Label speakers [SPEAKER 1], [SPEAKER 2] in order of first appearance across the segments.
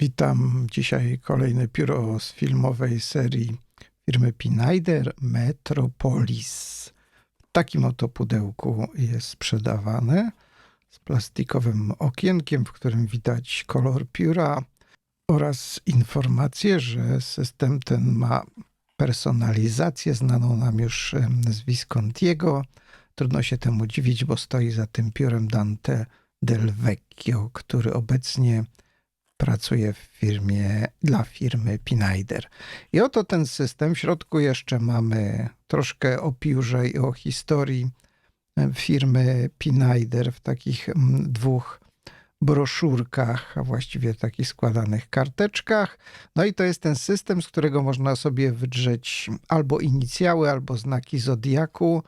[SPEAKER 1] Witam. Dzisiaj kolejne pióro z filmowej serii firmy Pinaider, Metropolis. W takim oto pudełku jest sprzedawane z plastikowym okienkiem, w którym widać kolor pióra oraz informację, że system ten ma personalizację znaną nam już z Viscontiego. Trudno się temu dziwić, bo stoi za tym piórem Dante Del Vecchio, który obecnie pracuje dla firmy Pinaider. I oto ten system. W środku jeszcze mamy troszkę o piórze i o historii firmy Pinaider w takich dwóch broszurkach, a właściwie takich składanych karteczkach. No i to jest ten system, z którego można sobie wydrzeć albo inicjały, albo znaki zodiaku,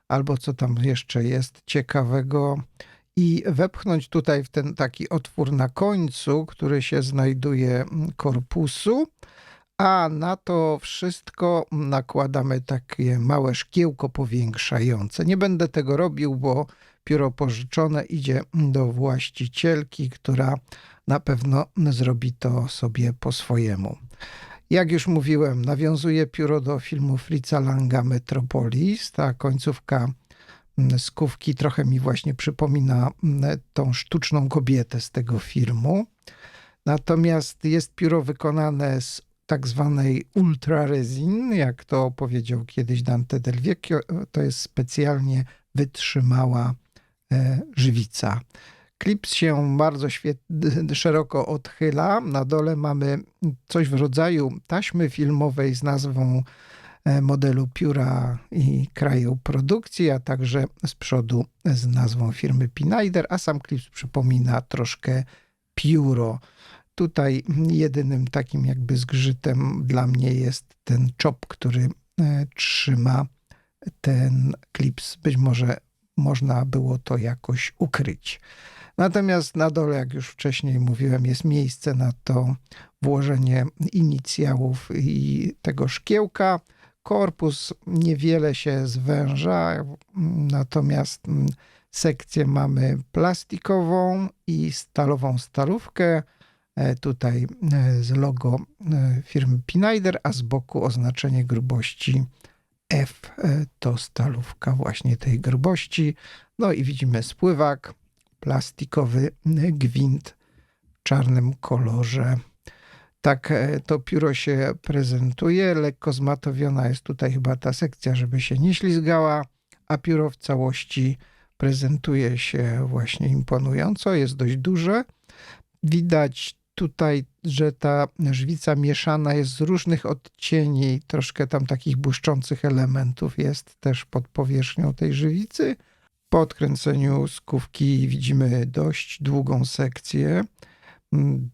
[SPEAKER 1] albo co tam jeszcze jest ciekawego, i wepchnąć tutaj w ten taki otwór na końcu, który się znajduje korpusu, a na to wszystko nakładamy takie małe szkiełko powiększające. Nie będę tego robił, bo pióro pożyczone idzie do właścicielki, która na pewno zrobi to sobie po swojemu. Jak już mówiłem, nawiązuje pióro do filmu Fritza Langa Metropolis. Ta końcówka skówki trochę mi właśnie przypomina tą sztuczną kobietę z tego filmu. Natomiast jest pióro wykonane z tak zwanej ultra resin, jak to powiedział kiedyś Dante Del Vecchio. To jest specjalnie wytrzymała żywica. Klips się bardzo szeroko odchyla. Na dole mamy coś w rodzaju taśmy filmowej z nazwą modelu pióra i kraju produkcji, a także z przodu z nazwą firmy Pinaider, a sam klips przypomina troszkę pióro. Tutaj jedynym takim jakby zgrzytem dla mnie jest ten czop, który trzyma ten klips. Być może można było to jakoś ukryć. Natomiast na dole, jak już wcześniej mówiłem, jest miejsce na to włożenie inicjałów i tego szkiełka. Korpus niewiele się zwęża, natomiast sekcję mamy plastikową i stalową stalówkę. Tutaj z logo firmy Pinaider, a z boku oznaczenie grubości F. To stalówka właśnie tej grubości. No i widzimy spływak, plastikowy gwint w czarnym kolorze. Tak to pióro się prezentuje. Lekko zmatowiona jest tutaj chyba ta sekcja, żeby się nie ślizgała, a pióro w całości prezentuje się właśnie imponująco. Jest dość duże. Widać tutaj, że ta żwica mieszana jest z różnych odcieni. Troszkę tam takich błyszczących elementów jest też pod powierzchnią tej żywicy. Po odkręceniu skówki widzimy dość długą sekcję.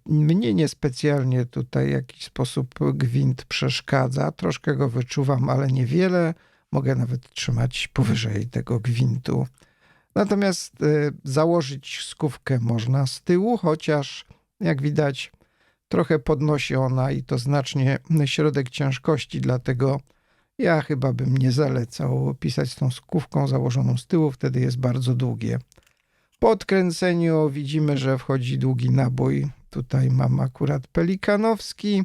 [SPEAKER 1] Mnie niespecjalnie tutaj w jakiś sposób gwint przeszkadza. Troszkę go wyczuwam, ale niewiele. Mogę nawet trzymać powyżej tego gwintu. Natomiast założyć skówkę można z tyłu, chociaż jak widać trochę podnosi ona i to znacznie środek ciężkości, dlatego ja chyba bym nie zalecał pisać z tą skówką założoną z tyłu, wtedy jest bardzo długie. Po odkręceniu widzimy, że wchodzi długi nabój. Tutaj mam akurat pelikanowski.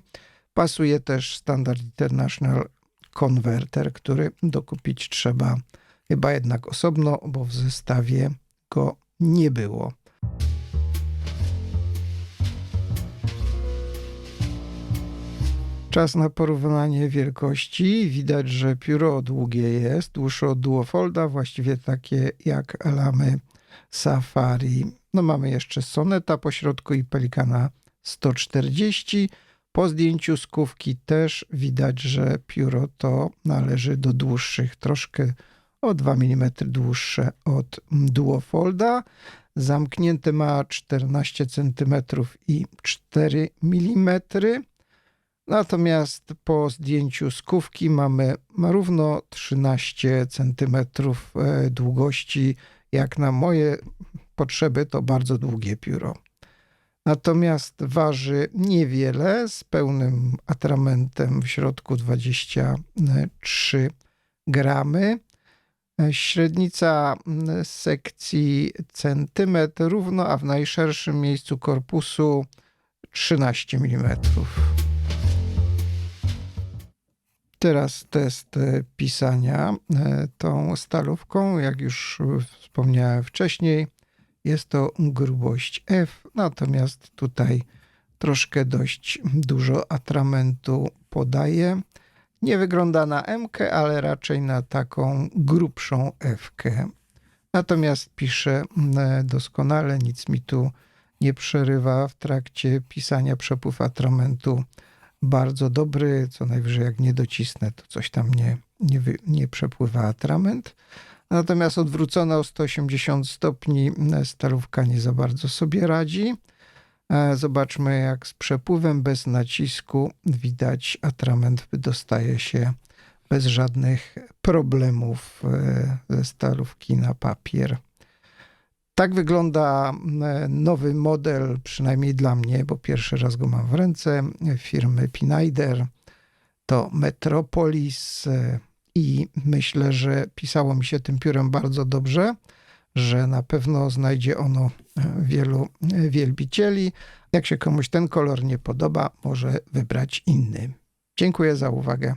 [SPEAKER 1] Pasuje też Standard International konwerter, który dokupić trzeba chyba jednak osobno, bo w zestawie go nie było. Czas na porównanie wielkości. Widać, że pióro długie jest, dłuższe od Duofolda, właściwie takie jak Lamy Safari. No mamy jeszcze Soneta po środku i Pelikana 140. Po zdjęciu skówki też widać, że pióro to należy do dłuższych, troszkę o 2 mm dłuższe od Duofolda. Zamknięte ma 14 cm i 4 mm. Natomiast po zdjęciu skówki ma równo 13 cm długości. Jak na moje potrzeby to bardzo długie pióro. Natomiast waży niewiele, z pełnym atramentem w środku 23 gramy. Średnica sekcji centymetr równo, a w najszerszym miejscu korpusu 13 mm. Teraz test pisania tą stalówką. Jak już wspomniałem wcześniej, jest to grubość F, natomiast tutaj troszkę dość dużo atramentu podaję. Nie wygląda na M-kę, ale raczej na taką grubszą F-kę. Natomiast piszę doskonale, nic mi tu nie przerywa w trakcie pisania. Przepływ atramentu bardzo dobry, co najwyżej jak nie docisnę, to coś tam nie przepływa atrament. Natomiast odwrócona o 180 stopni stalówka nie za bardzo sobie radzi. Zobaczmy, jak z przepływem bez nacisku widać, atrament wydostaje się bez żadnych problemów ze stalówki na papier. Tak wygląda nowy model, przynajmniej dla mnie, bo pierwszy raz go mam w ręce, firmy Pinayder. To Metropolis i myślę, że pisało mi się tym piórem bardzo dobrze, że na pewno znajdzie ono wielu wielbicieli. Jak się komuś ten kolor nie podoba, może wybrać inny. Dziękuję za uwagę.